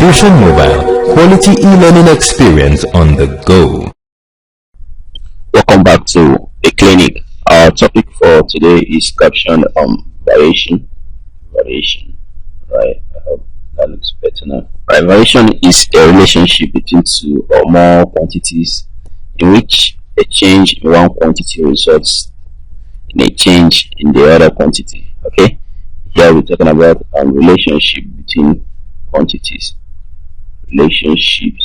Fusion Mobile, quality e-learning experience on the go. Welcome back to the clinic. Our topic for today is caption variation. Right, I hope that looks better now. Right, variation is a relationship between two or more quantities in which a change in one quantity results in a change in the other quantity. Okay, here we're talking about relationship between quantities. Relationship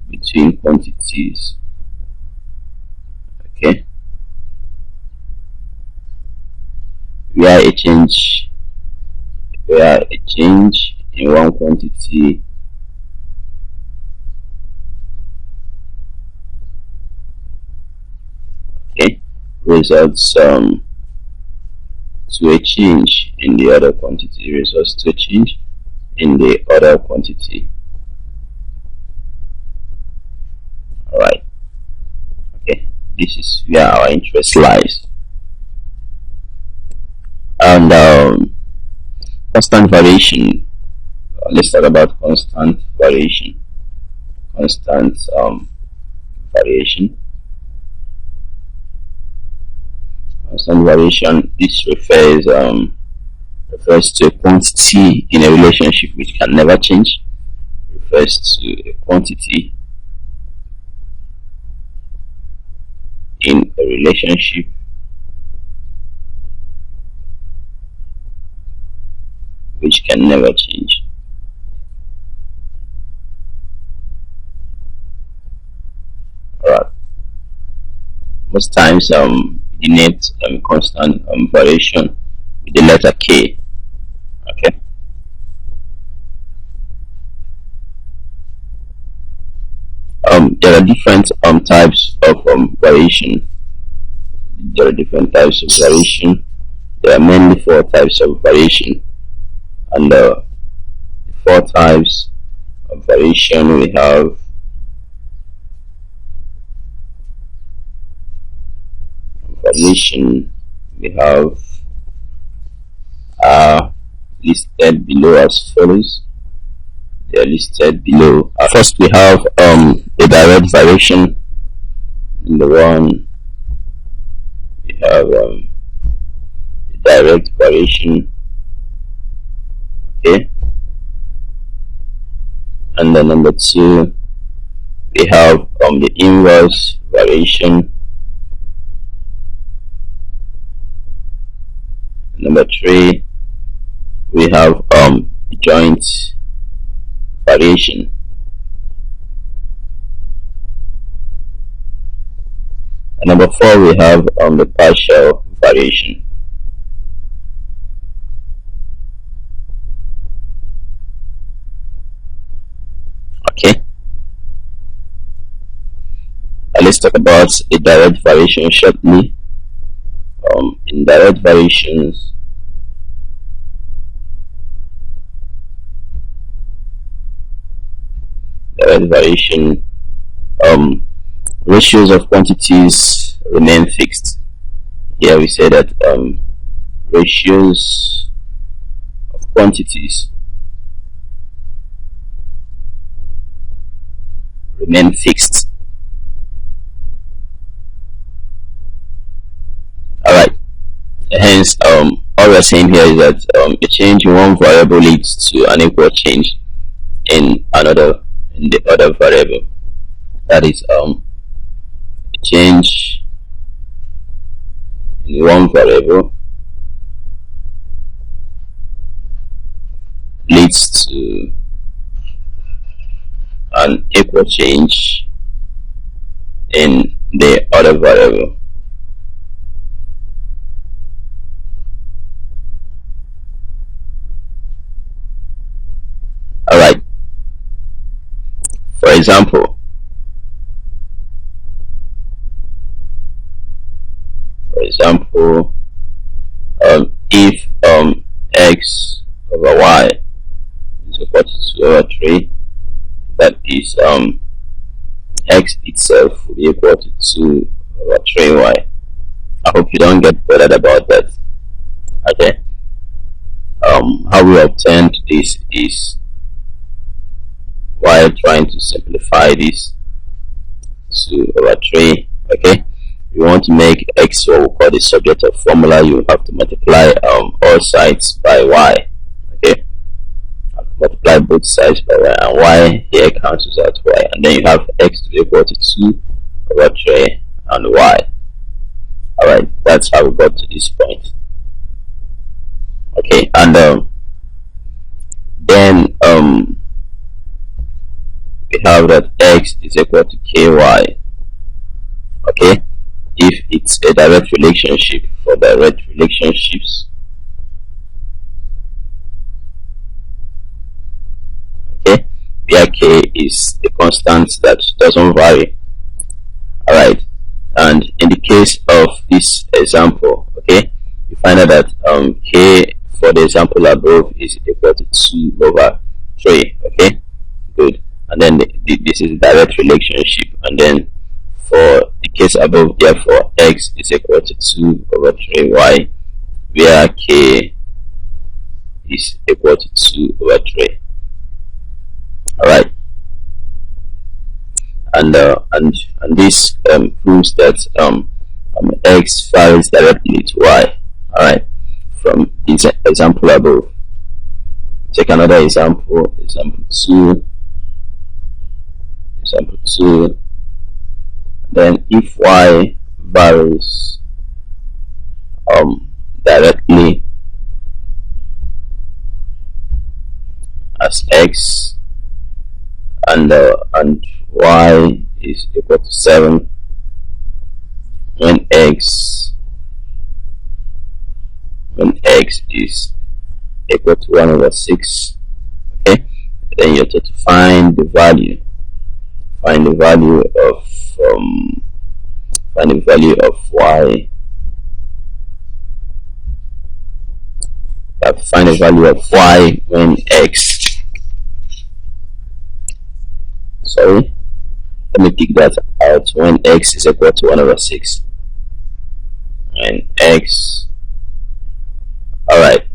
between quantities. Okay, where a change in one quantity results to a change in the other quantity, Alright, okay, this is where our interest lies. And constant variation. Let's talk about constant variation. Constant variation. This refers to a quantity in a relationship which can never change. Refers to a quantity in a relationship which can never change. Alright. Most times denote constant variation with the letter K. Okay. There are different types of variation. There are mainly 4 types of variation, and the 4 types of variation we have are listed below as follows. They are listed below. First, we have a direct variation. Number 1, we have a direct variation. Okay, and then number 2, we have the inverse variation. Number 3, we have joint variation. And number 4, we have the partial variation. Okay, now let's talk about a direct variation shortly. In direct variations, ratios of quantities remain fixed. Here we say that ratios of quantities remain fixed. Alright, hence all we're saying here is that a change in one variable leads to an equal change in the other variable. That is a change in one variable leads to an equal change in the other variable. Alright, for example, if x over y is equal to 2 over 3, that is x itself will be equal to 2 over 3y. I hope you don't get bothered about that. Okay, how we obtained this is while trying to simplify this to over 3. Okay, you want to make x what we call the subject of formula, you have to multiply all sides by y. Okay, multiply both sides by y, and y here cancels out y, and then you have x to be equal to 2 over 3 and y. Alright, that's how we got to this point. Okay, and then we have that x is equal to ky. Okay, if it's a direct relationship, for direct relationships, okay, where k is a constant that doesn't vary. Alright, and in the case of this example, okay, you find out that k for the example above is equal to 2 over 3. Okay, good. And then this is a direct relationship, and then for the case above, therefore x is equal to 2 over 3y, where k is equal to 2 over 3. Alright, and this proves that x varies directly to y. Alright, from this example above. Take another example, example 2. Then if y varies directly as x, and y is equal to 7 when x is equal to 1 over 6. Okay, then you have to find the value of y, find the value of y when x, sorry, let me pick that out, when x is equal to 1 over 6, and x, alright,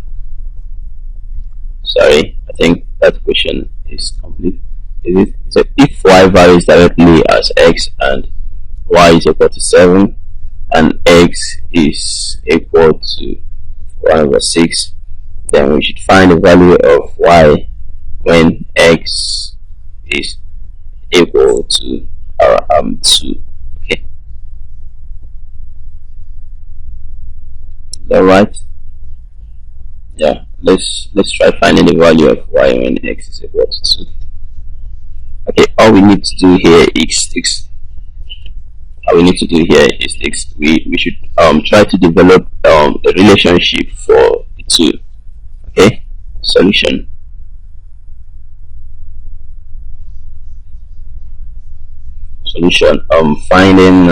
sorry, I think that question is complete. So if y varies directly as x and y is equal to 7 and x is equal to 1 over 6, then we should find the value of y when x is equal to 2. Okay, is that right? Yeah, let's try finding the value of y when x is equal to 2. Okay, all we need to do here is this. We should try to develop a relationship for the two. Okay, solution. Finding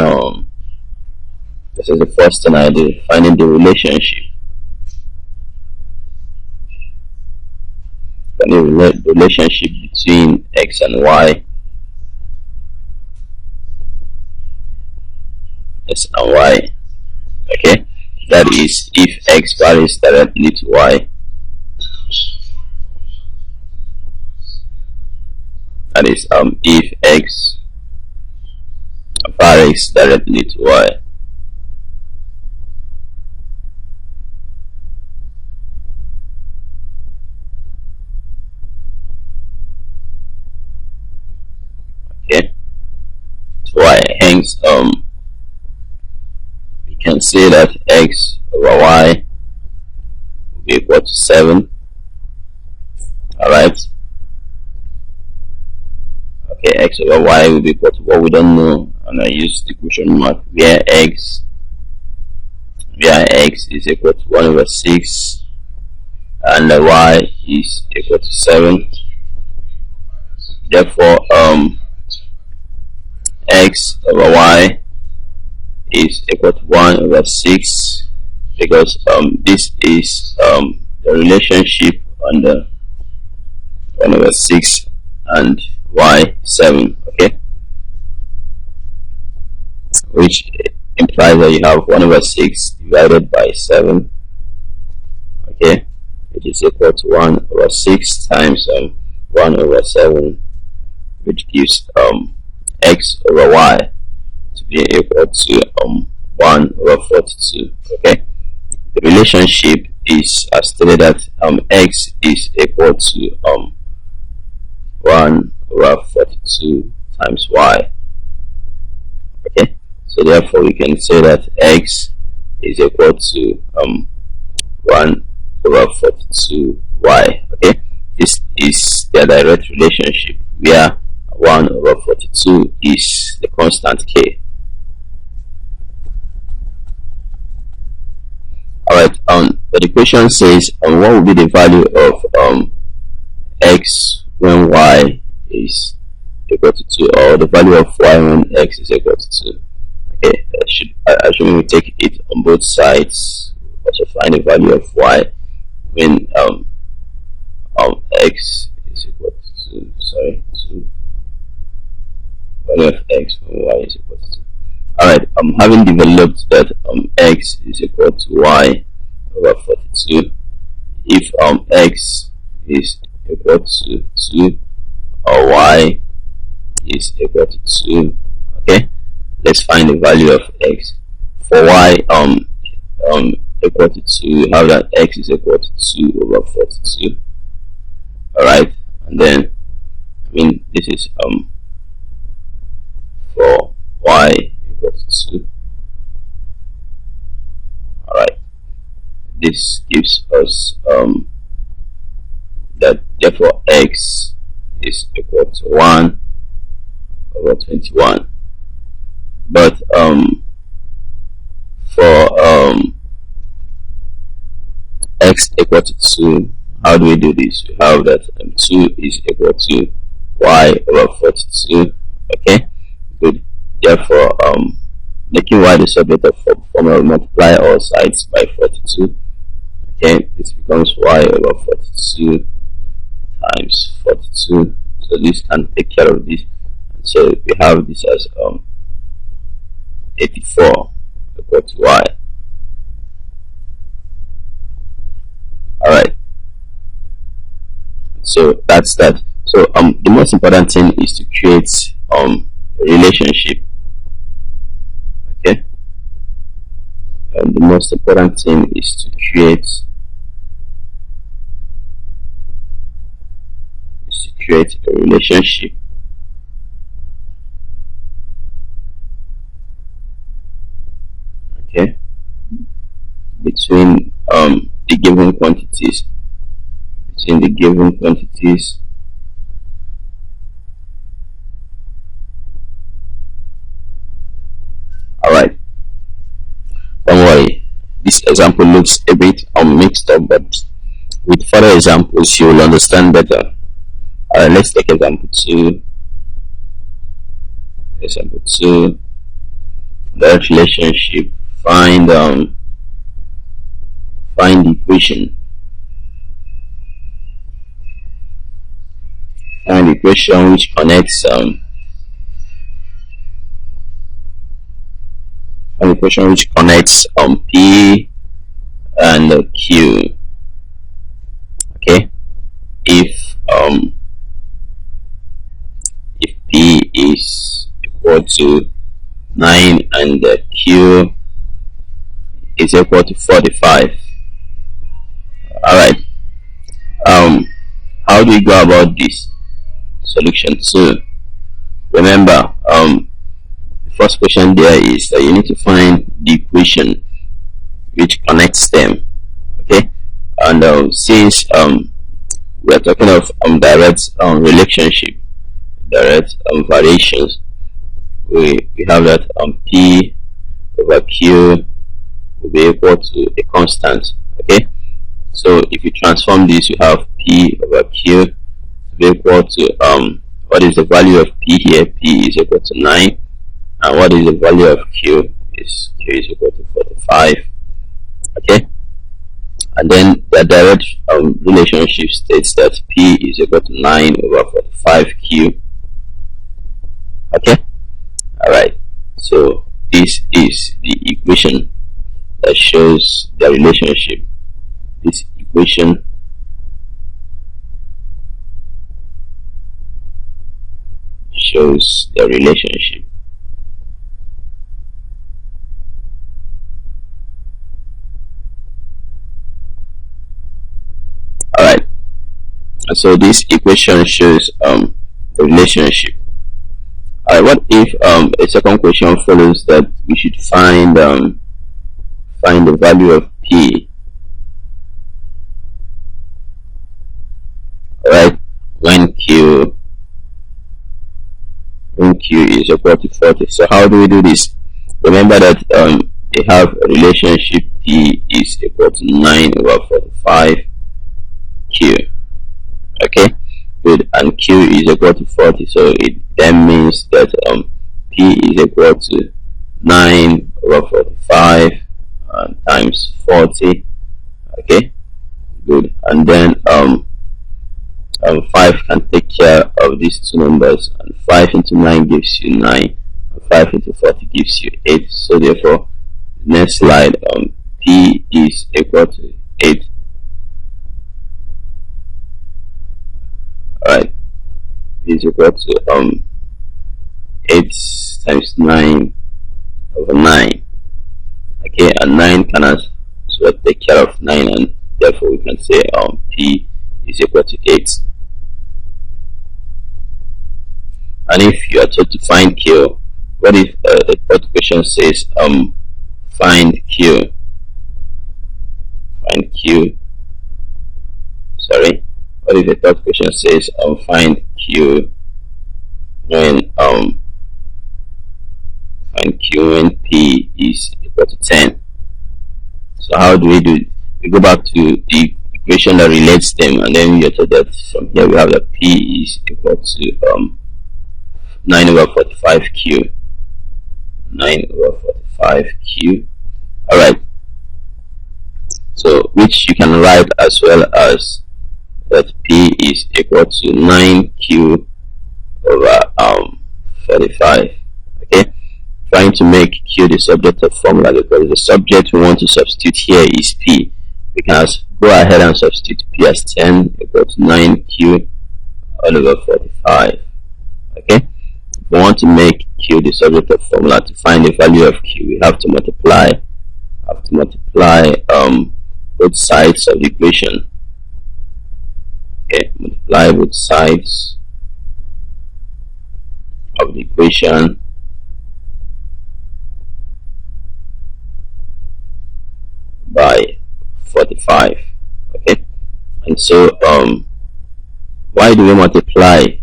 this is the first thing I do, finding the relationship. The relationship between x and y. Okay, that is if x varies directly to y. That is if x varies directly to y. Okay, to y. Hence we can say that x over y will be equal to 7. Alright. Okay, x over y will be equal to what we don't know, and I use the question mark where x is equal to 1 over 6 and y is equal to 7. Therefore x over y is equal to 1 over 6, because this is the relationship under 1 over 6 and y 7. Okay, which implies that you have 1 over 6 divided by 7. Okay, which which is equal to 1 over 6 times 1 over 7, which gives x over y to be equal to 1 over 42. Okay, the relationship is stated that x is equal to 1 over 42 times y. Okay, so therefore we can say that x is equal to 1 over 42 y. Okay, this is their direct relationship where 1 over 42 is the constant k. Alright, but the question says what will be the value of x when y is equal to 2, or the value of y when x is equal to 2. Okay, assuming we take it on both sides, also find the value of y when x is equal to 2, value of x when y is equal to 2. Alright, having developed that x is equal to y over 42, if x is equal to 2 or y is equal to 2, okay, let's find the value of x. For y equal to 2, we have that x is equal to 2 over 42. Alright, and then this is for y equal to 2. Alright, this gives us that therefore x is equal to 1 over 21. But for x equal to 2, how do we do this? We have that 2 is equal to y over 42. Okay, good. Therefore making y the subject of formula, we multiply all sides by 42. Okay, this becomes y over 42 times 42. So this can take care of this. So we have this as 84 equal to y. Alright, so that's that. So the most important thing is to create a relationship. Okay, the most important thing is to create a relationship. Okay, between the given quantities. Alright, don't worry, this example looks a bit mixed up, but with further examples you will understand better. Alright, let's take example 2. Direct relationship. Find the equation. Find the equation which connects P and Q. Okay, if P is equal to 9 and Q is equal to 45. Alright, how do we go about this? Solution 2. Remember, the first question there is that you need to find the equation which connects them. Okay, and since we are talking of direct relationship, direct variations, we have that P over Q will be equal to a constant. Okay, so if you transform this, you have P over Q to be equal to what is the value of P here? P is equal to 9, and what is the value of Q? Is Q is equal to 45. Okay, and then the direct relationship states that P is equal to 9 over 45 Q. Okay, alright, so this is the equation that shows the relationship. This equation shows the relationship. Alright, so this equation shows the relationship. Alright, what if a second question follows that we should find the value of P? Alright, when Q is equal to 40. So how do we do this? Remember that they have a relationship. P is equal to 9 over 45 Q. Okay, good. And Q is equal to 40, so it then means that P is equal to 9 over 45 times 40. Okay, good. And then 5 can take care of these two numbers, and 5 into 9 gives you 9, and 5 into 40 gives you 8. So therefore, next slide, P is equal to 8. Alright, P is equal to 8 times 9 over 9. Okay, and 9 can as well take care of 9, and therefore we can say P is equal to 8. And if you are told to find Q, what if the third question says find Q? Find Q. Sorry. What if the third question says find Q when P is equal to 10? So how do we do it? We go back to the equation that relates them, and then we are told that from here we have that P is equal to 9 over 45 Q. 9 over 45 Q. Alright. So which you can write as well as that P is equal to 9Q over 45. Okay. Trying to make Q the subject of formula, because the subject we want to substitute here is P. We can go ahead and substitute P as 10 equal to 9Q all over 45. Okay. If we want to make Q the subject of formula, to find the value of Q, we have to multiply both sides of the equation. Okay, multiply both sides of the equation by 45. Okay, and so why do we multiply?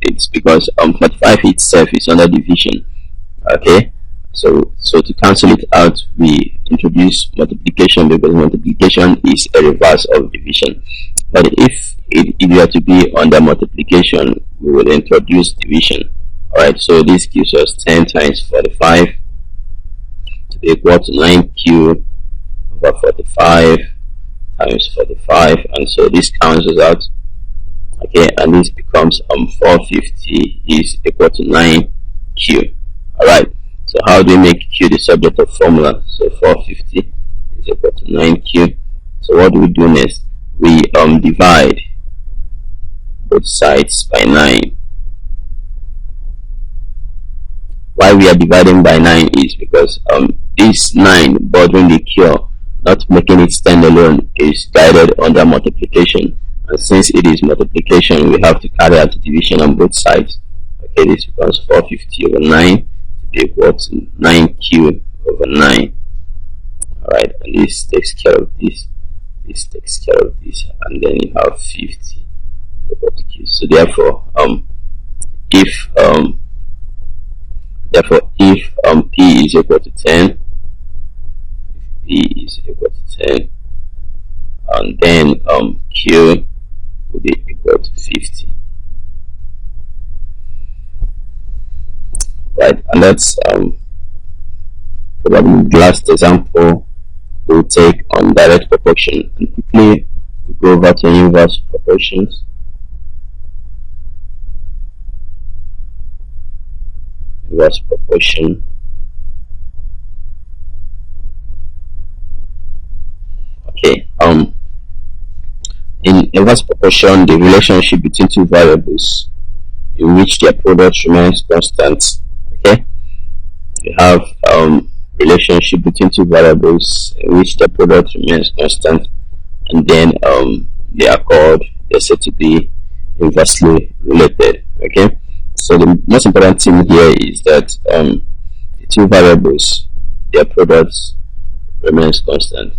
It's because 45 itself is under division. Okay, so to cancel it out, we introduce multiplication, because multiplication is a reverse of division. But if it were to be under multiplication, we will introduce division. Alright, so this gives us 10 times 45 to be equal to 9Q over 45 times 45, and so this cancels out. Okay, and this becomes 450 is equal to 9Q. Alright, so how do we make Q the subject of formula? So 450 is equal to 9Q. So what do we do next? We divide both sides by 9. Why we are dividing by 9 is because this 9 bordering the Q, not making it stand alone, is guided under multiplication, and since it is multiplication, we have to carry out division on both sides. Okay, this becomes 450 over 9 to be equal to 9Q over 9. Alright, and this takes care of this, this takes care of this, and then you have 50 equal to Q. So therefore if P is equal to 10, if P is equal to 10, and then Q will be equal to 50. Right, and that's probably the last example we'll take on direct proportion, and quickly we'll go over to inverse proportions. Inverse proportion. Okay, in inverse proportion, the relationship between two variables in which their product remains constant. Okay, you have relationship between two variables in which the product remains constant, and then they're said to be inversely related. Okay, so the most important thing here is that the two variables, their products remains constant.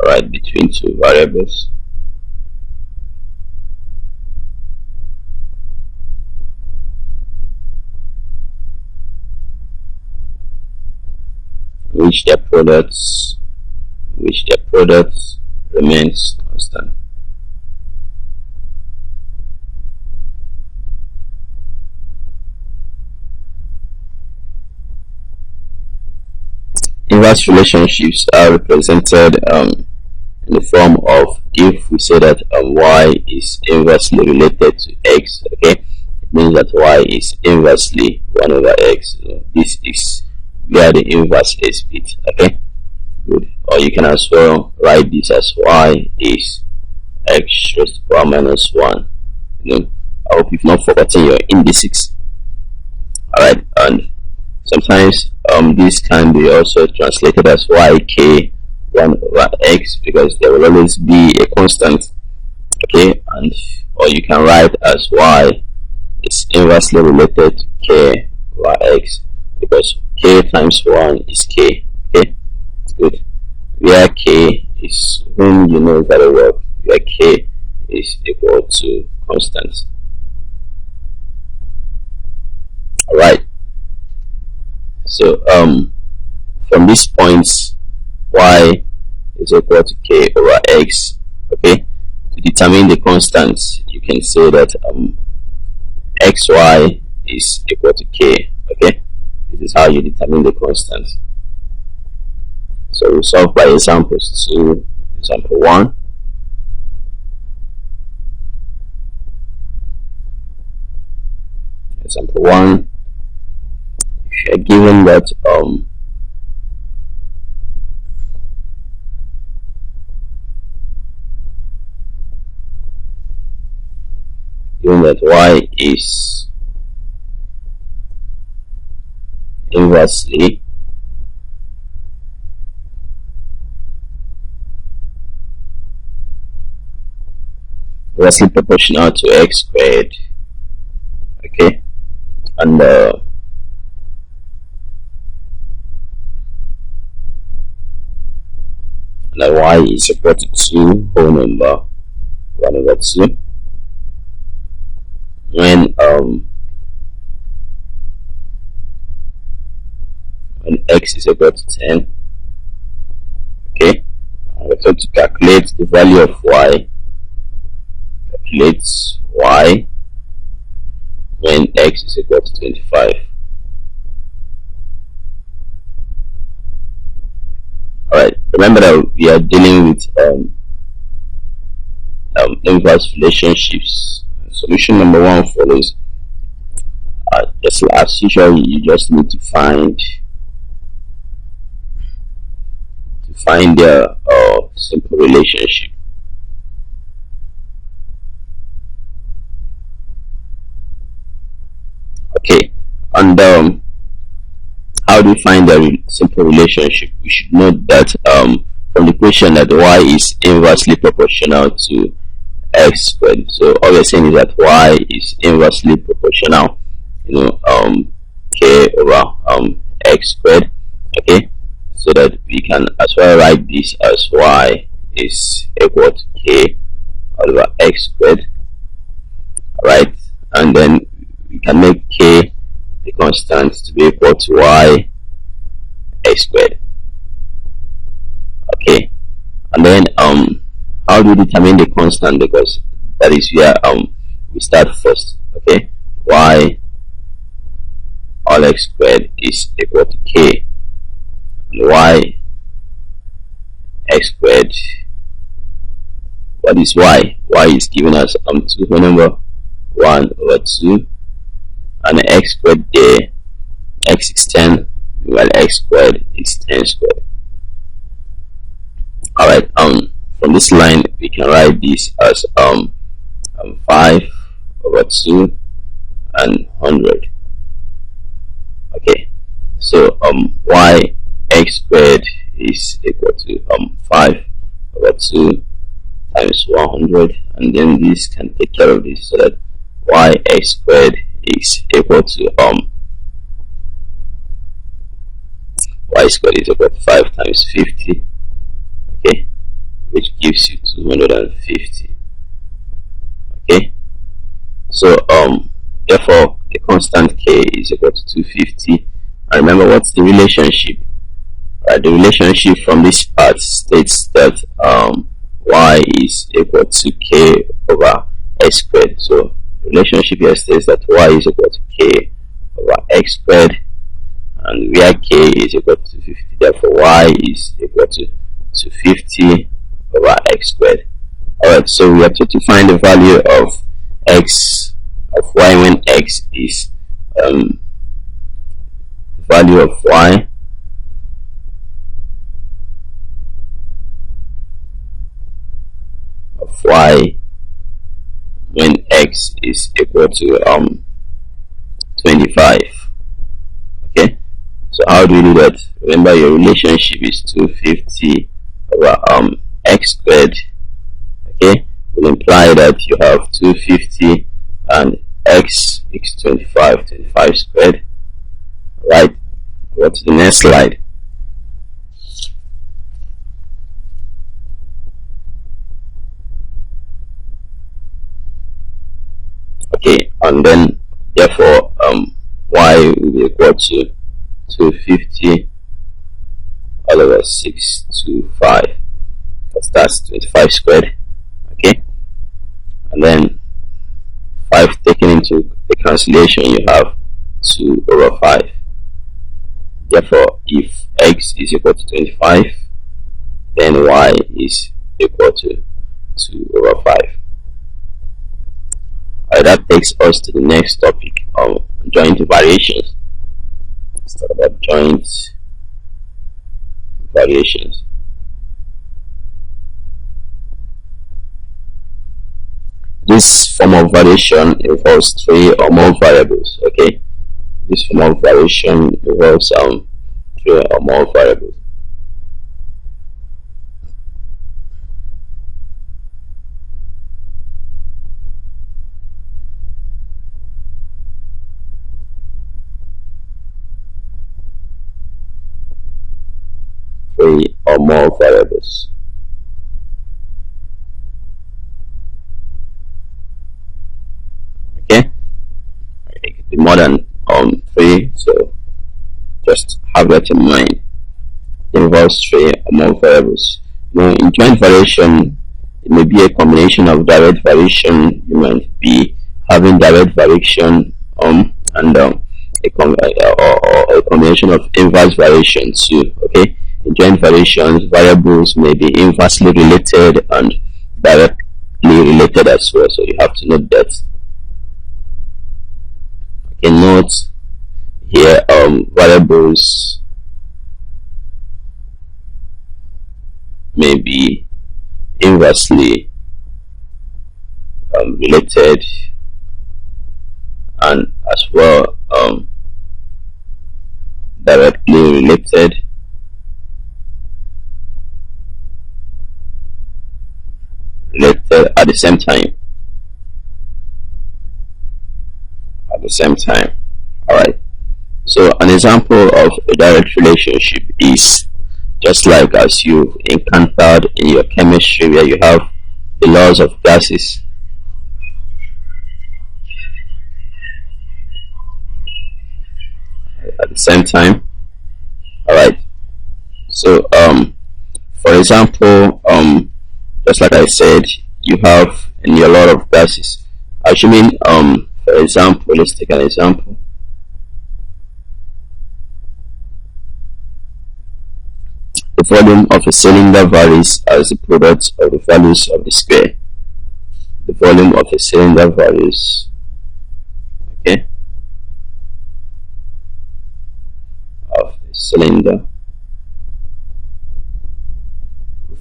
Alright, between two variables. Which their products remains constant. Inverse relationships are represented in the form of, if we say that y is inversely related to x, okay, it means that y is inversely 1 over x. So this is where the inverse is bit. Okay, good. Or you can as well write this as y is x raised to the power minus 1. I hope you've not forgotten your indices. Alright, and sometimes this can be also translated as yk 1 over x, because there will always be a constant. Okay, and or you can write as y is inversely related to k over x, because k times 1 is k. Okay, good. Where k is whom you know very well, where k is equal to constant. Alright, so from these points, y is equal to k over x. Okay, to determine the constant, you can say that xy is equal to k. Okay, this is how you determine the constant. So we solve by examples. To example 1. Example 1, if you are given that y is inversely proportional to x squared. Okay, and that y is equal to 2 whole number 1 over 2, when x is equal to 10. Okay, we're going to calculate the value of y. Calculate y when x is equal to 25. Alright, remember that we are dealing with inverse relationships. Solution number 1 follows. Just as usual, you just need to find the simple relationship. Okay, and how do we find the simple relationship? We should note that from the equation that y is inversely proportional to x squared. So all we're saying is that y is inversely proportional, k over x squared. Okay, so that we can as well write this as y is equal to k over x squared. Alright, and then we can make k the constant to be equal to y x squared. Okay, and then how do we determine the constant? Because that is where we start first. Okay, y all x squared is equal to k, and y x squared, what is y? Y is given as 2 whole number 1 over 2, and x squared there, x is 10, while x squared is 10 squared. Alright, from this line we we can write this as 5 over 2 and 100. Okay, so y x squared is equal to 5 over 2 times 100, and then this can take care of this, so that y x squared is equal to y squared is equal to 5 times 50, okay, which gives you 250. Okay, so therefore the constant k is equal to 250. And remember, what's the relationship? Right, the relationship from this part states that y is equal to k over x squared. So the relationship here states that y is equal to k over x squared, and where k is equal to 50, therefore y is equal to 250 over x squared. Alright, so we have to find the value of x of y when x is the value of y when x is equal to 25. Okay, so how do we do that? Remember, your relationship is 250 over x squared. Okay, will imply that you have 250 and x is 25 squared. Right, go to the next slide. Okay, and then therefore y will be equal to 250 all over 625, because that's 25 squared. Okay, and then 5 taken into the cancellation, you have 2 over 5. Therefore, if x is equal to 25, then y is equal to 2 over 5. Alright, that takes us to the next topic of joint variations. Let's talk about joint variations. This form of variation involves 3 or more variables. Okay, this form of variation involves 3 or more variables. Or more variables. Okay, it could be more than 3, so just have that in mind. It involves 3 or more variables. Now, in joint variation, it may be a combination of direct variation. You might be having direct variation and a combination of inverse variation too. Okay, in joint variations, variables may be inversely related and directly related as well, so you have to note that. Okay, note here variables may be inversely related and as well directly related. At the same time. Alright, so an example of a direct relationship is just like as you've encountered in your chemistry, where you have the laws of gases. At the same time. Alright, so for example, just like I said, you have in your law of gases, assuming for example, let's take an example. The volume of a cylinder varies as the product of the values of the square. The volume of a cylinder varies, okay, of a cylinder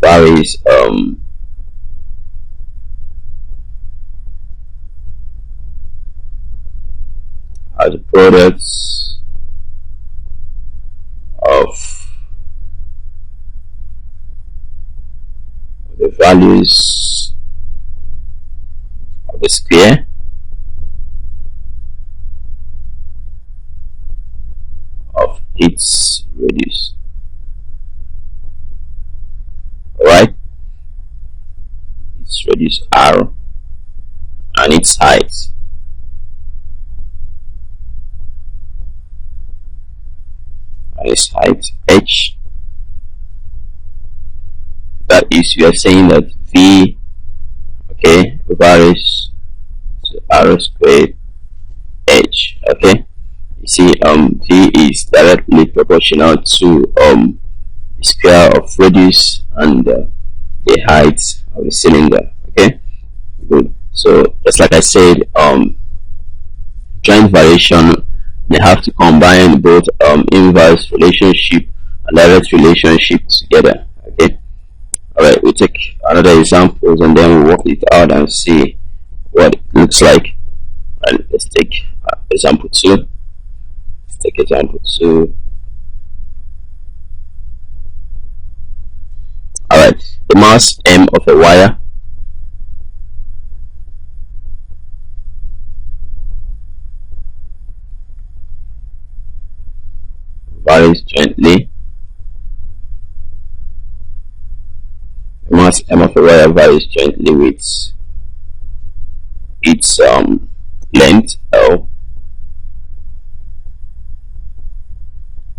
varies products of the values of the square of its radius. Alright, its radius r and its height. And its height h. That is, we are saying that v, okay, varies to r squared h. Okay, you see, v is directly proportional to the square of radius and the height of the cylinder. Okay, good. So just like I said, joint variation, they have to combine both inverse relationship and direct relationship together. Okay, alright, we'll take another examples and then we'll work it out and see what it looks like. And let's take example 2. Let's take example 2. Alright, the mass m of a wire varies jointly. The mass m of a wire varies jointly with its length L.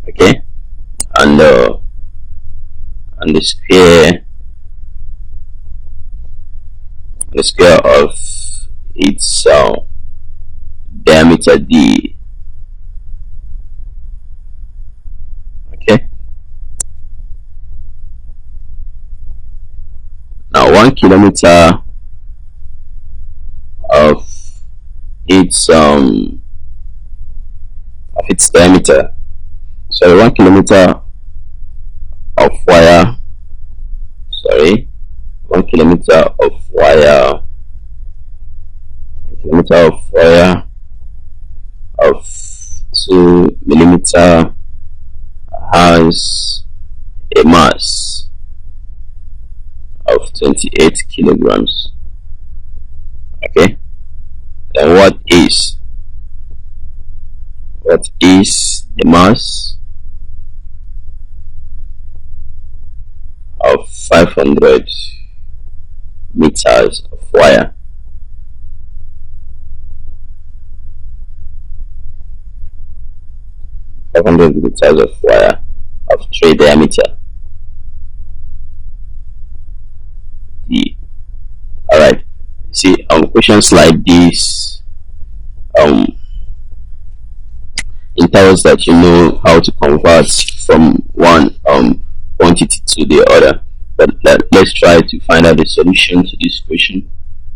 Okay, and the square of its diameter d. Okay, now 1 kilometer of its diameter. So 1 kilometer of wire, 1 kilometer of wire, 1 kilometer of wire of 2 millimeter has a mass of 28 kilograms. Okay, then what is the mass of 500 meters of wire? Meters of wire of tray diameter d. Alright, see, questions like this it tells that you know how to convert from one quantity to the other. But let's try to find out the solution to this question.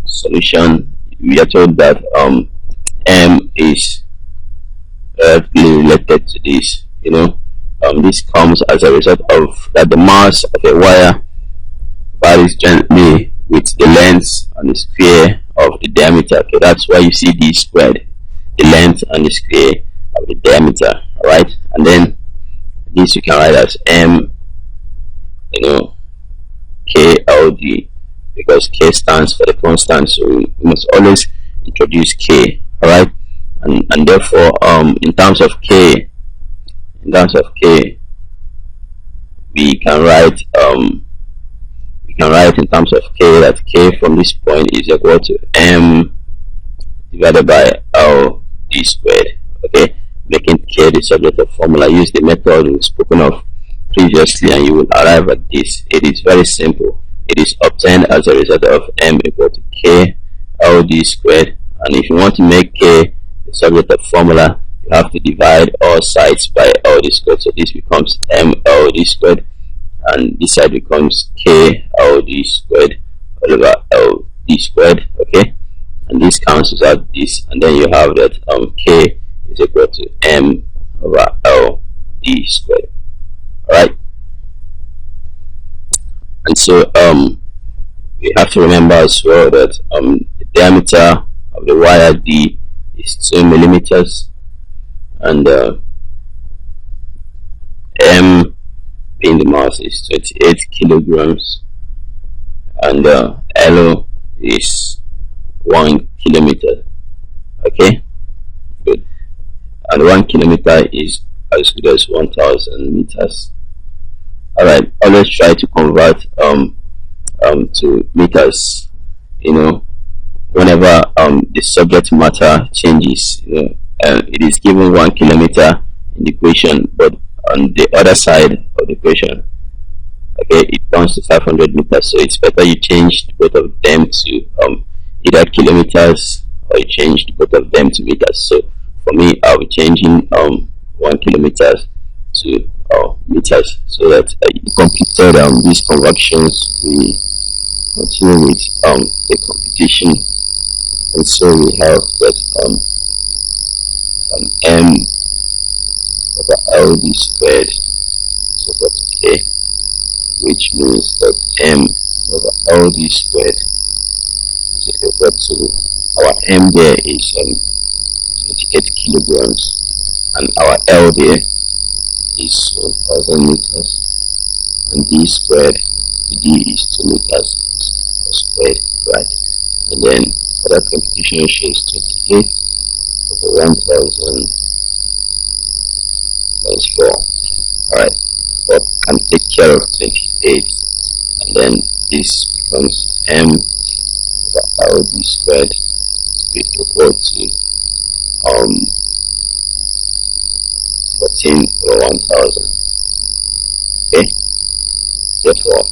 Solution, we are told that m is directly related to this. This comes as a result of that the mass of a wire varies jointly with the length and the square of the diameter. Okay, that's why you see d squared, the length and the square of the diameter. Alright, and then this you can write as m, KLD, because k stands for the constant, so we must always introduce k. Alright, and therefore in terms of k, we can write in terms of k that k from this point is equal to m divided by L d squared. Okay, making k the subject of formula. Use the method we've spoken of previously and you will arrive at this. It is very simple. It is obtained as a result of m equal to k L d squared, and if you want to make k the subject of formula, you have to divide all sides by L d squared. So this becomes m L d squared, and this side becomes k L d squared over L d squared. Okay, and this cancels out this, and then you have that k is equal to m over L d squared. Alright, and so we have to remember as well that the diameter of the wire d is 2 millimeters, and M being the mass is 28 kilograms, and L is 1 kilometer. Okay, good. And 1 kilometer is as good as 1,000 meters. All right, always try to convert to meters, you know, whenever the subject matter changes. You know, it is given 1 kilometer in the equation, but on the other side of the equation, okay, it turns to 500 meters. So it's better you change both of them to either kilometers, or you change both of them to meters. So for me, I'll be changing 1 kilometer to meters, so that completed these conversions, we continue with the computation. And so we have that M over LD squared is equal to K, which means that M over LD squared is equal to, our M there is 28 kilograms, and our L there is 1,000 meters, and D squared, the D is 2 meters squared, right? And then for that computation shows 28 over 1,000 times 4. Alright, so can take care of 28, and then this becomes M over LD squared to be equal to 14 over 1,000. Okay, therefore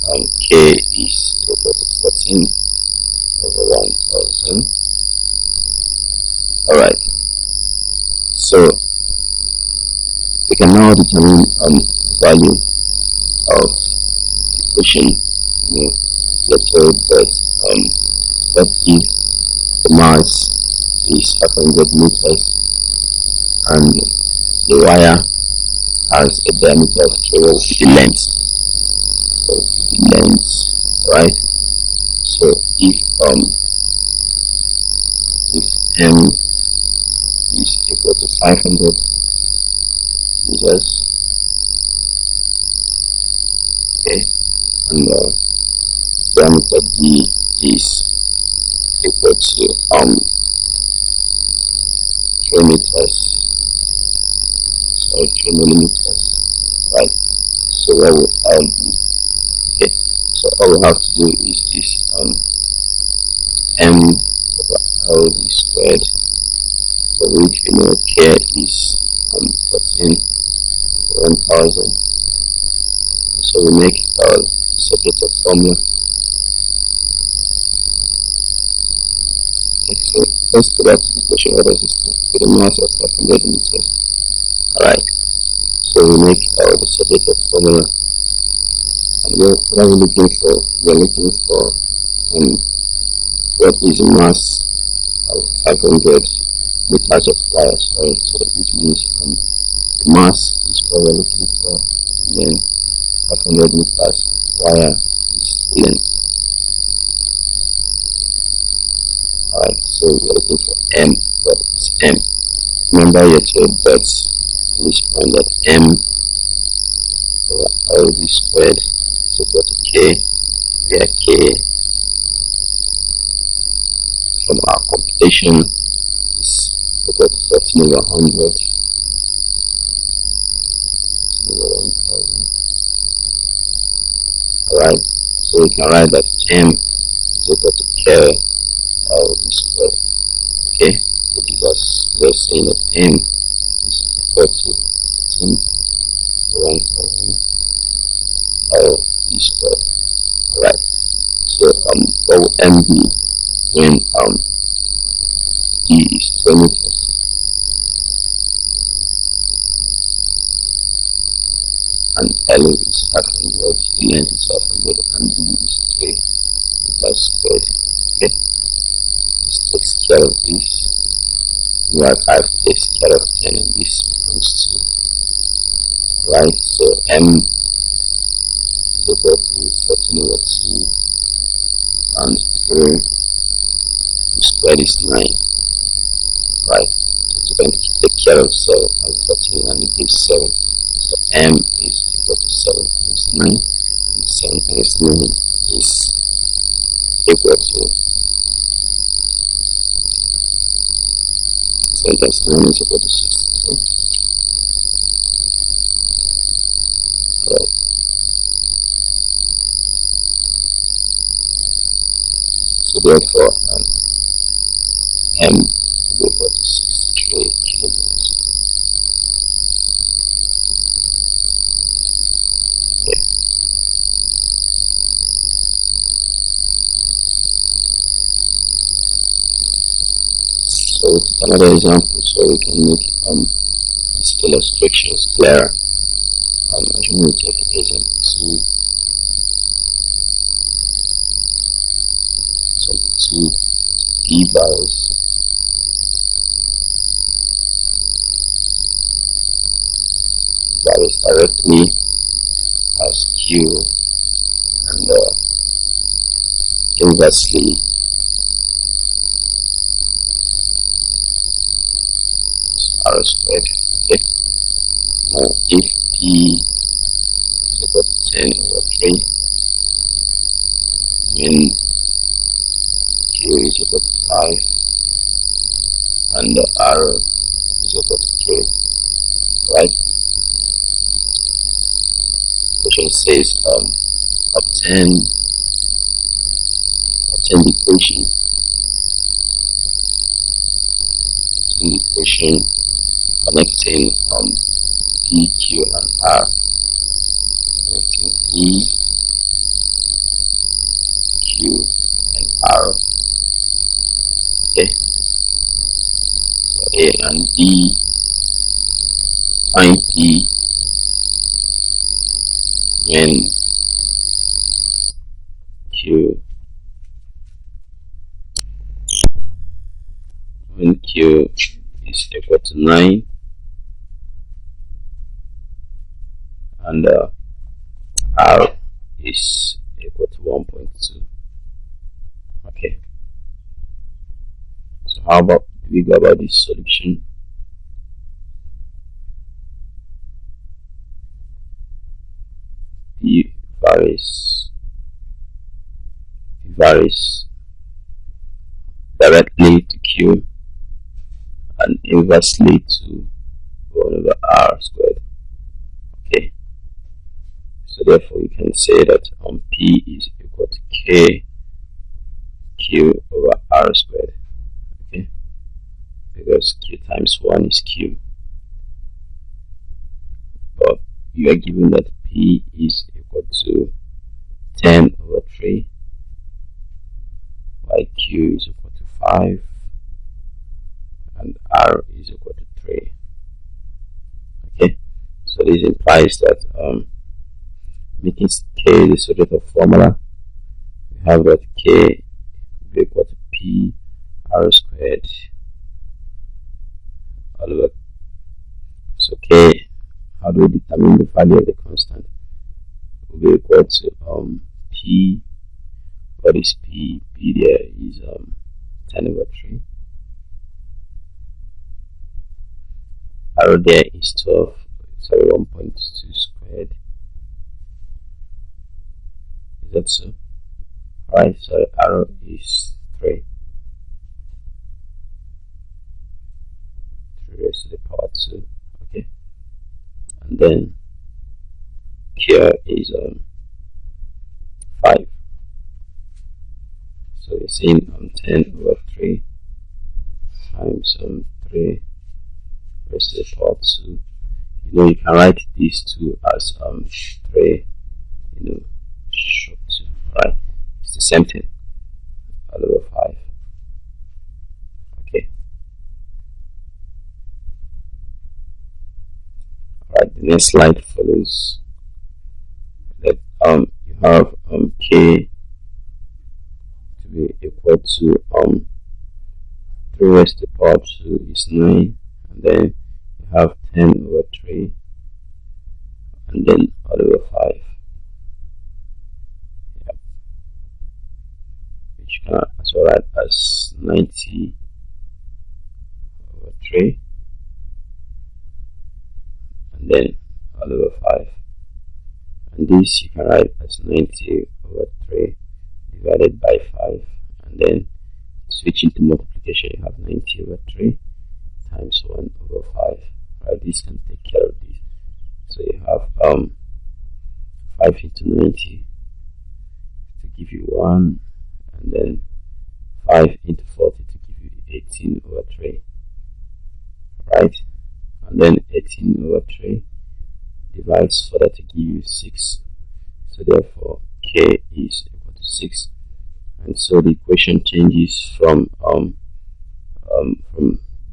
K is equal to 14 over 1,000. Alright, so we can now determine the value of the equation. You know, we're told that if the mass is 500 meters and the wire has a diameter of 12, the length. So the length, right? So if M is equal to 500 meters, okay, and diameter D is equal to 3 meters, or 3 millimeters, right? So what will L be? Okay, so all we have to do is this M over LD squared, for which we know K is 14 1,000. So we make our separator formula. Okay, so let's go back to the question. What does this do? To the mass of 500 meters. Alright, so we make the separator formula. And what are we looking for? We are looking for what is the mass of 500 meters of wire. Sorry, so which means the mass is what we're looking for, and then 500 meters wire is length. Alright, so we're looking for M. What is M? Remember you're told that this point that M over LD squared is equal to K, where K from our computation is equal to 14 over 100 over 1,000. Alright, so we can write that M is equal to K LD squared. Okay, which is us just saying that M is equal to 14 over 1,000 LD squared. Alright, so what will M be when D is 3 meters? And L is 500, the length is 500, and D is 3 meters squared. Okay, this takes care of this. We have 5 takes care of 10, and this becomes 2. Right, so M is equal to 14 over 2, and 3 squared is 9. Right, we're going to take care of 7 as 14 and it gives 7. So m is equal to 7 times 9, and 7 times 9 is equal to 7 times 9 is equal to 63. Right. So therefore m will be equal to 63 kilograms. Okay. So we take another example so we can make these illustrations clearer. As you will take example 2. Example 2, P barrels directly as Q and inversely R squared. Okay. Now if P is equal to 10 over 3, when Q is equal to 5 and R is equal to 3, right? Question says obtain the equation connecting P, Q and R. Connecting P, Q and R. Okay. So A and B, find P when Q is equal to 9 and R is equal to 1.2. Okay. So how about we go about this solution? P varies directly to Q and inversely to 1 over R squared. Okay. So therefore you can say that P is equal to K Q over R squared. Okay. Because Q times 1 is Q. But you are given that P is equal to 10 over 3, while Q is equal to 5 and R is equal to 3. Okay, so this implies that making K the sort of formula, we have that K will be equal to P R squared all over. So K, how do we determine the value of the constant? Will be equal to P. What is P? P there is 10 over 3. R there is 12, sorry, 1.2 squared. Is that so? Alright, so R is 3. 3 raised to the power 2. Okay. And then here is 5. So we're saying 10 over 3 times 3 raised to the power 2. You know, you can write these two as 3, short 2, right? It's the same thing, all over 5. Okay. Alright, the next slide follows that you have K to be equal to 3 raised to the power 2 is 9, and then you have 10 over 3 and then all over 5. Yep. Which you can as well write as 90 over 3 then all over 5, and this you can write as 90 over 3 divided by 5, and then switch into multiplication. You have 90 over 3 times 1 over 5. Right, this can take care of this. So you have 5 into 90 to give you 1, and then 5 into 40 to give you 18 over 3. Right, and then 18 over 3 divides further to give you 6. So therefore k is equal to 6, and so the equation changes from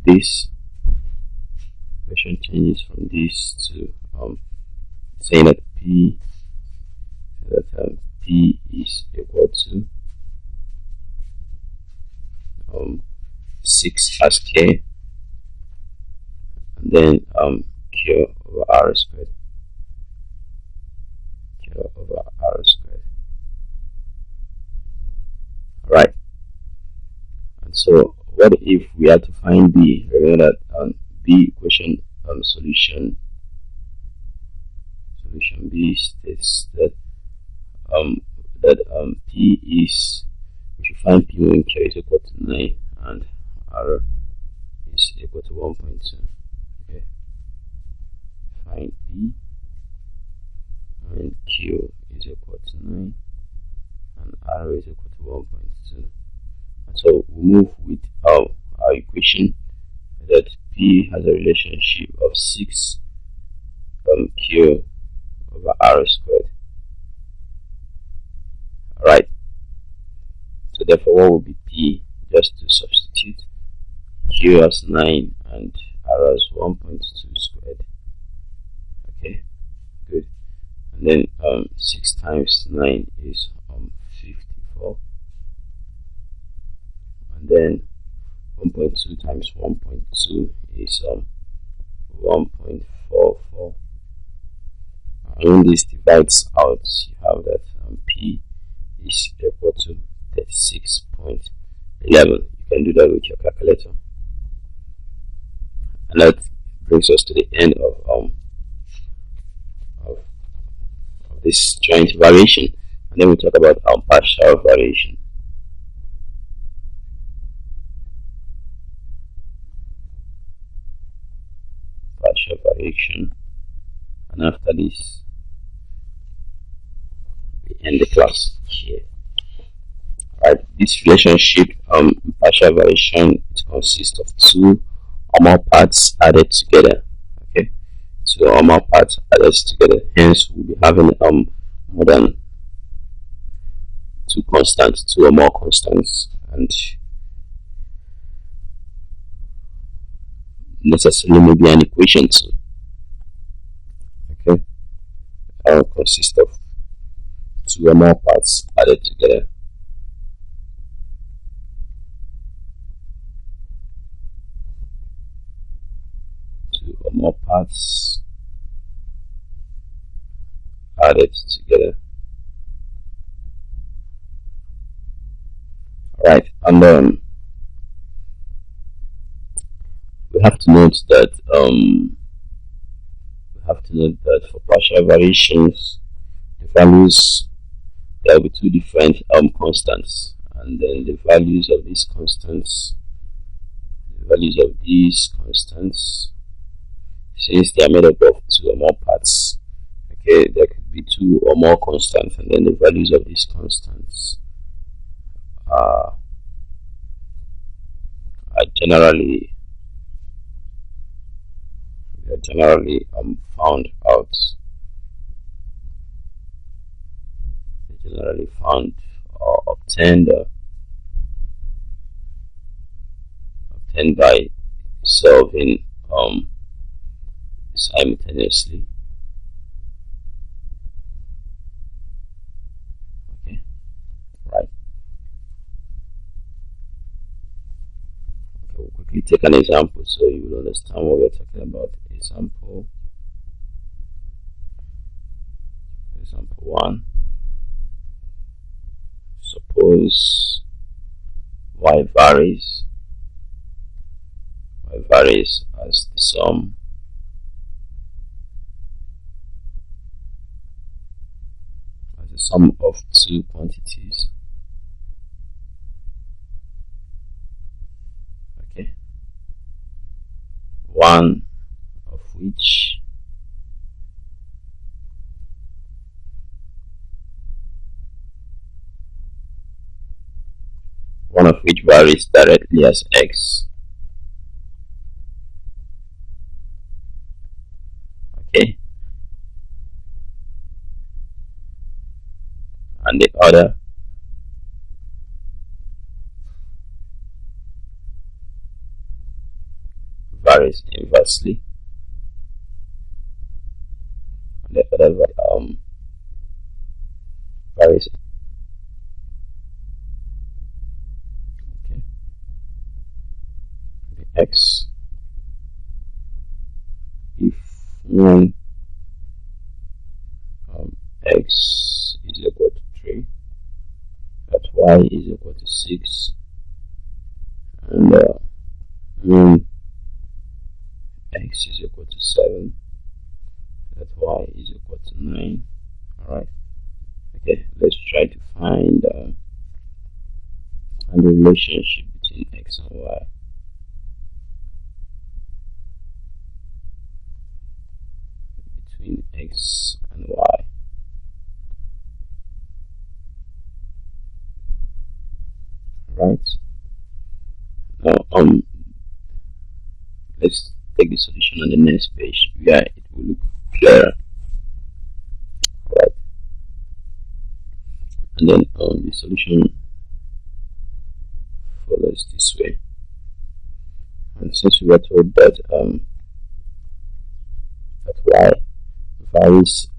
this. Equation changes from this to saying that p is equal to 6 as k, and then q over r squared. Q over r squared. Right. And so, what if we had to find b? Remember that b equation solution b states that p is, we should find p when k is equal to 9 and r is equal to 1.2. Okay, find p and q is equal to 9 and r is equal to 1.2. And so we move with our equation that p has a relationship of 6 q over r squared. Alright, so therefore what will be p? Just to substitute q as 9 and r as 1.2 squared. Okay, good. And then 6 times 9 is 54, and then 1.2 times 1.2 is 1.44. And when this divides out, you have that p is equal to 36.11. You can do that with your calculator. And that brings us to the end of this joint variation. And then we talk about partial variation. Partial variation. And after this, we end the class here. Right, this relationship, partial variation, it consists of 2 or more parts added together. Okay, 2 or more parts added together. Hence, we'll be having more than 2 constants, 2 or more constants, and necessarily maybe an equation too. Okay, consists of 2 or more parts added together. Or more parts added together. Right, and we have to note that for partial variations, the values, there will be 2 different constants, and then the values of these constants, since they are made up of 2 or more parts, okay, there could be 2 or more constants, and then the values of these constants are generally found out. They're generally found or obtained by solving simultaneously. Okay, right. Okay, we'll quickly take an example so you will understand what we're talking about. Example 1. Suppose y varies as the sum the sum of two quantities. Okay, one of which varies directly as x. Okay, and the other varies inversely, and the other varies. Okay, the x, if when x is equal to 3, that y is equal to 6, and when x is equal to 7, that y is equal to 9. Alright, okay, let's try to find the relationship between x and y. Between x and y. Right. Now let's take the solution on the next page where it will look clearer. Right. And then the solution follows this way. And since we were told that that y varies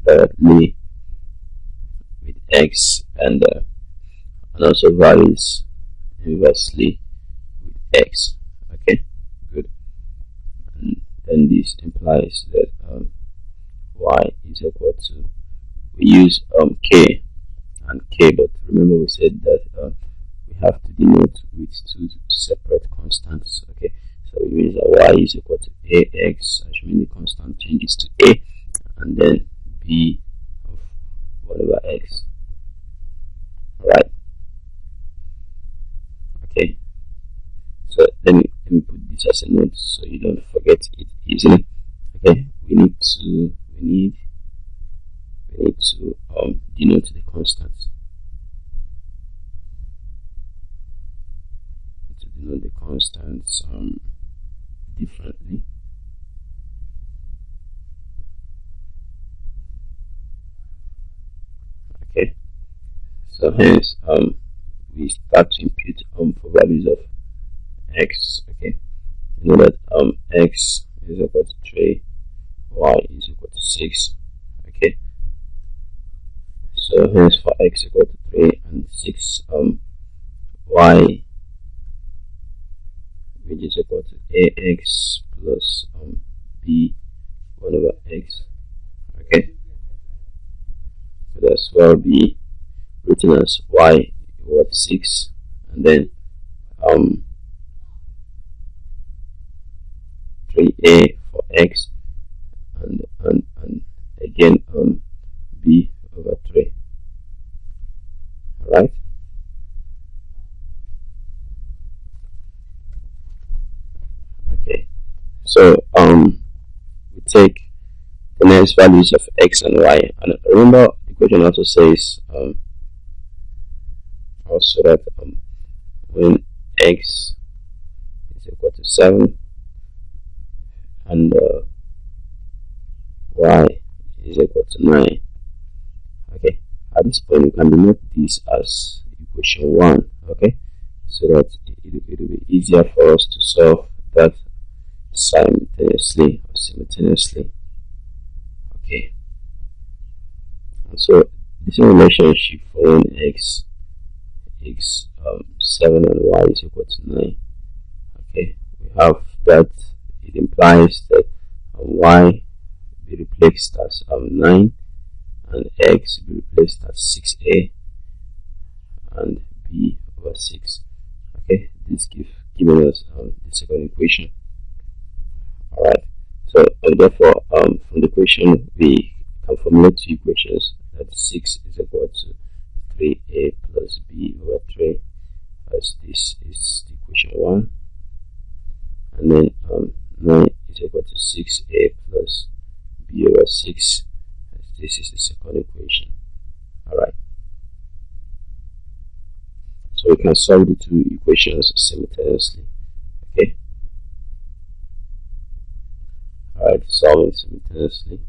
directly with x and also varies inversely with x. Okay, good. And then this implies that y is equal to, we use k and k, but remember we said that we have to denote with two separate constants. Okay, so it means that y is equal to ax, assuming the constant changes to a, and then b of 1 over x. Right. Okay, so let me put this as a note so you don't forget it easily. Okay, we need to denote the constants. To denote the constants differently. Okay, so hence we start to impute for values of x. Okay, you know that x is equal to 3, y is equal to 6. Okay, so hence for x equal to 3 and 6, y, which is equal to ax plus b 1 over x. Okay, so that's well be written as y equal to 6, and then 3a for x, and again b over 3. Alright, okay, so we take the next values of x and y, and remember the question also says also that when x is equal to 7 and y is equal to 9. Okay, at this point we can denote this as equation 1. Okay, so that it will be easier for us to solve that simultaneously. Okay, and so the same relationship for when x 7 and y is equal to 9. Okay, we have that it implies that y be replaced as 9 and x be replaced as 6a and b over 6. Okay, this giving us the second equation. Alright, so therefore from the equation we can formulate two equations, that 6 is equal to 3a plus b over 3, as this is the equation 1, and then 9 is equal to 6a plus b over 6, as this is the second equation. Alright, so we can solve the two equations simultaneously. Okay, alright, solving simultaneously.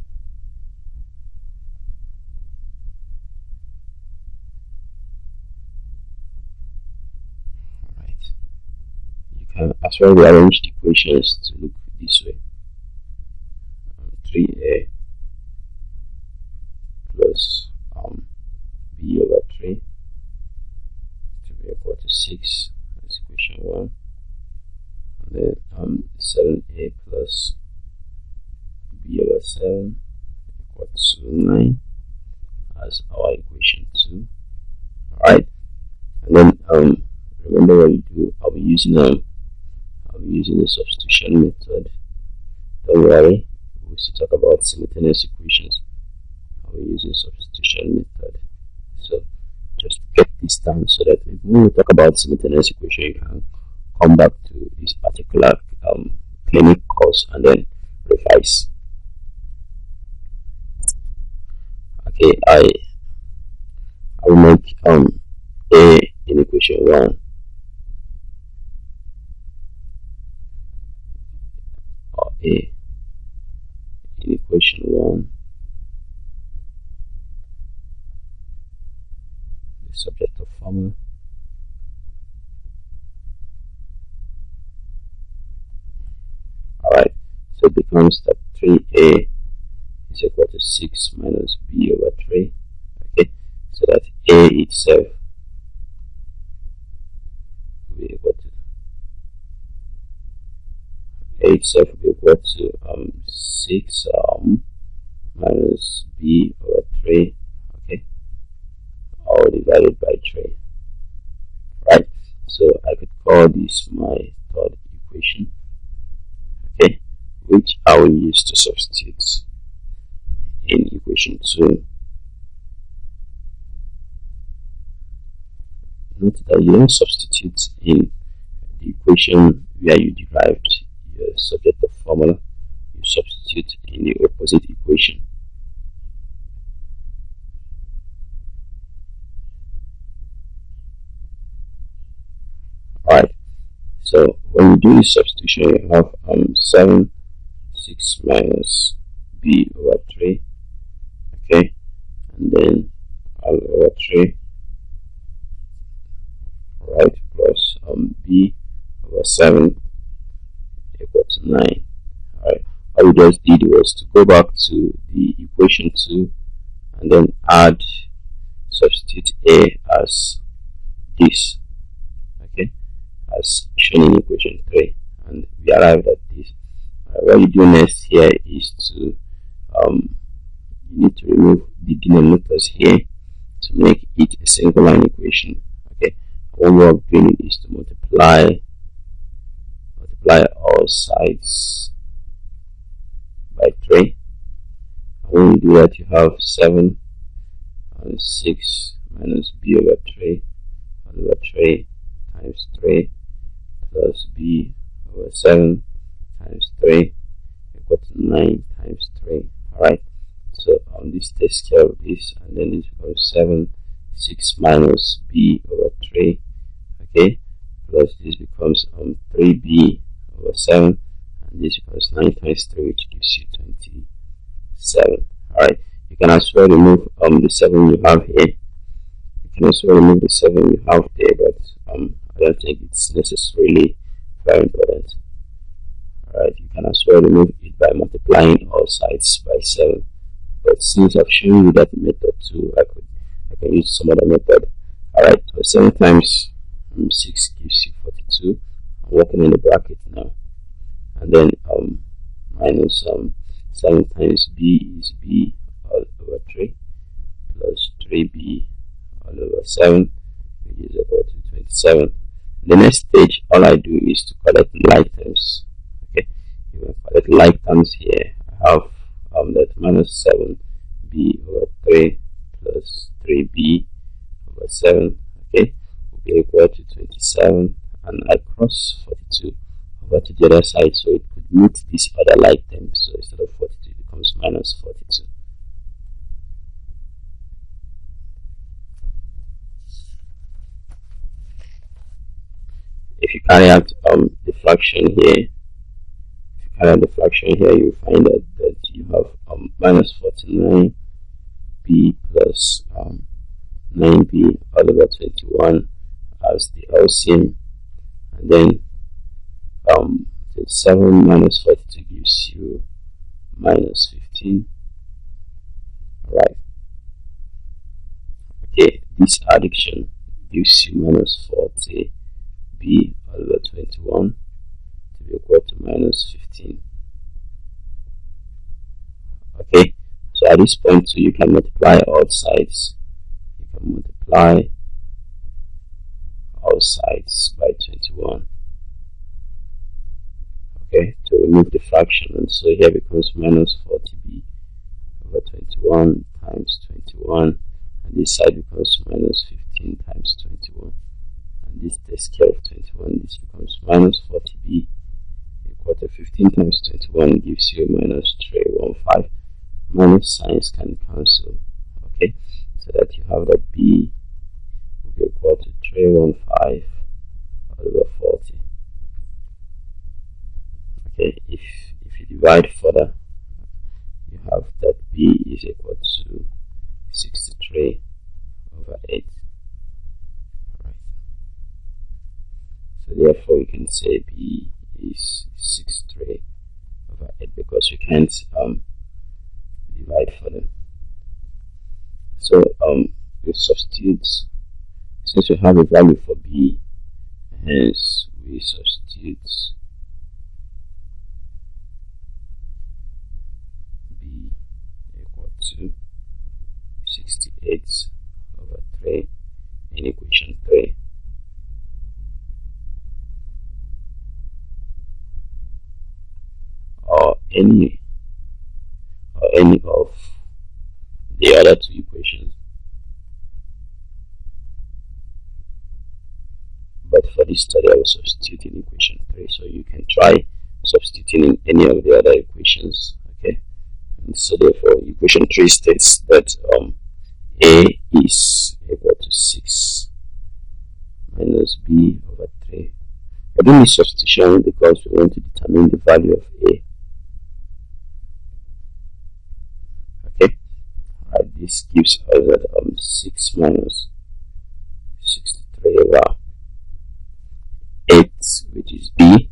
Can as well rearrange the equations to look this way. 3a plus b over 3 to be equal to 6, that's equation 1, and then 7a plus b over 7 equal to 9 as our equation 2. Alright, and then remember what you do, I'll be using the substitution method. Don't worry, we'll still talk about simultaneous equations. I'll be using substitution method. So just get this down so that when we talk about simultaneous equation, you can come back to this particular clinic course and then revise. Okay, I will make a in equation 1 a in equation 1, the subject of formula. Alright, so it becomes that 3a is equal to 6 minus b over 3. Okay, so that a itself will be equal to a itself will be equal to 6 minus b over 3, okay, all divided by 3. Right, so I could call this my third equation, okay, which I will use to substitute in equation 2. Note that you don't substitute in the equation where you derived your subject of formula, you substitute in the opposite equation. Alright, so when you do this substitution, you have 7 6 minus b over 3, okay, and then all over 3, right, plus b over 7 equal to 9. Alright, all we just did was to go back to the equation 2 and then add, substitute a as this, okay, as shown in equation 3, and we arrived at this. What you do next here is to you need to remove the denominators here to make it a single line equation. Okay, one way of doing it is to multiply all sides by 3. And when you do that, you have 7 and 6 minus b over 3 over 3 times 3 plus b over 7 times 3 equal to 9 times 3. Alright, so this takes care of this, and then this becomes 7 6 minus b over 3, okay, plus this becomes 3b over 7, and this becomes 9 times 3, which gives you 27. Alright, you can as well remove the 7 you have here. You can also remove the 7 you have there, but I don't think it's necessarily very important. Alright, you can as well remove it by multiplying all sides by 7, but since I've shown you that method too, I can use some other method. Alright, so 7 times 6 gives you 42. I'm working in the bracket now, and then minus 7 times b is b all over 3 plus 3b all over 7, which is equal to 27. The next stage, all I do is to collect like terms. Okay, you will collect like terms here. I have that minus 7b over 3 plus 3b over 7, okay, will be equal to 27, and I cross 42 over to the other side so it could meet this other like term. So instead of 42 it becomes minus 42. If you carry out the fraction here, you find that you have minus 49b plus 9b all over 21 as the LCM, and then 27 minus 42 gives you minus 15. Alright. Okay, this addition gives you minus 40b all over 21 to be equal to minus 15. Okay, so at this point too, you can multiply all sides. You can multiply all sides by 21. Okay, to remove the fraction, and so here becomes minus 40b over 21 times 21, and this side becomes minus 15 times 21, and this takes care of 21. This becomes minus 40b equal to 15 times 21 gives you minus 315. Minus signs can cancel, okay, so that you have that b will be equal to 315 all over 40. Okay, if you divide further, you have that b is equal to 63 over 8. Right. So therefore you can say b is 63 over 8 because you can't divide further. So we substitute, since we have a value for b, hence we substitute b equal to 68 over 3 in equation 3. Or any of the other two equations. But for this study I will substitute in equation 3, so you can try substituting in any of the other equations. Okay, and so therefore equation 3 states that a is equal to 6 minus b over 3. We're doing this substitution because we want to determine the value of a. Okay, this gives us that 6 minus 63 over 8, which is b.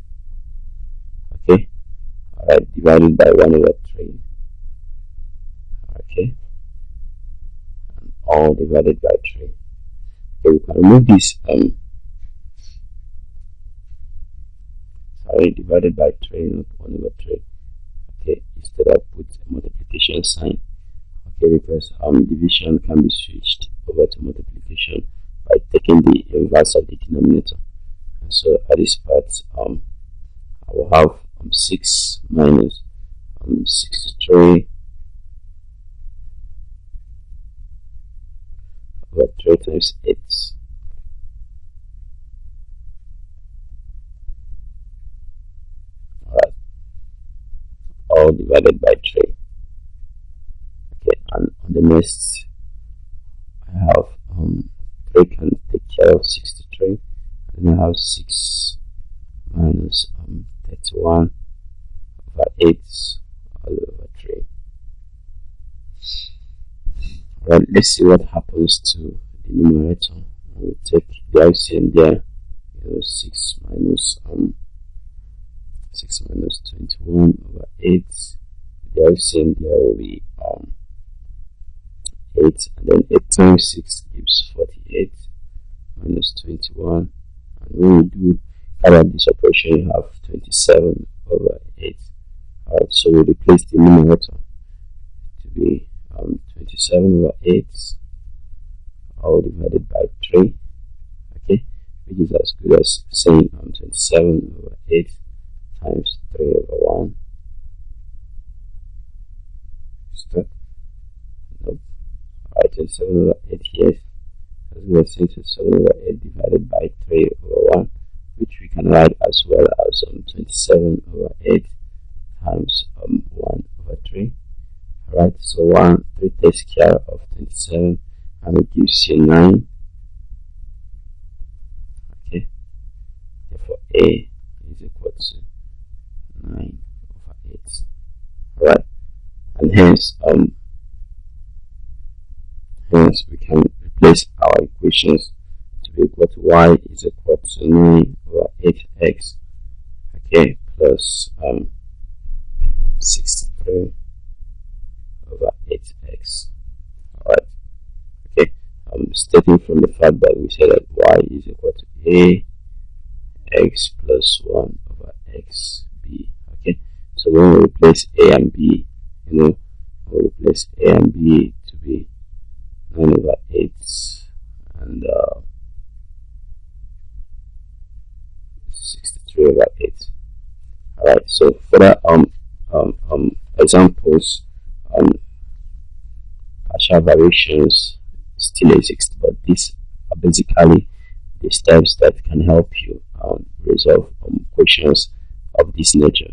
Okay, alright, divided by 1 over 3. Okay, and all divided by 3. Okay, we can remove this divided by 3, not 1 over 3. Okay, instead I put a multiplication sign. Okay, because division can be switched over to multiplication by taking the inverse of the denominator. And so at this part I will have 6 minus 63 over 3 times 8. Alright, all divided by 3. Okay, and on the next I have 3 can take care of 63, and I have 6 minus 31 over 8 all over 3. Right, let's see what happens to the numerator. We take the LCM there, 6 minus 21 over 8. The LCM there will be 8, and then 8 times 6 gives 48 minus 21, and when we do carry out this operation you have 27 over 8. Alright, so we replace the numerator to be 27 over 8 all divided by 3, okay, which is as good as saying 27 over 8 times 3 over 1. Is that? Nope. Alright, 27 over 8 here. Let's go to 27 over 8 divided by 3 over 1, which we can write as well as 27 over 8 times 1 over 3. Alright, so 3 takes care of 27 and it gives you 9. Okay, therefore A is equal to 9 over 8. Alright, and hence we can replace our equations to be equal to y is equal to 9 over 8x, okay, plus 63 over 8x. Alright, okay, starting from the fact that we said that y is equal to a x plus 1 over x b. Okay, so when we replace a and b, we replace a and b to be 9 over 8 and 63 over 8. Alright, so further examples partial variations still exist, but these are basically the steps that can help you resolve questions of this nature.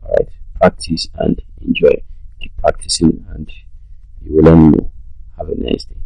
Alright, practice and enjoy. Keep practicing and you will learn more. Have a nice day.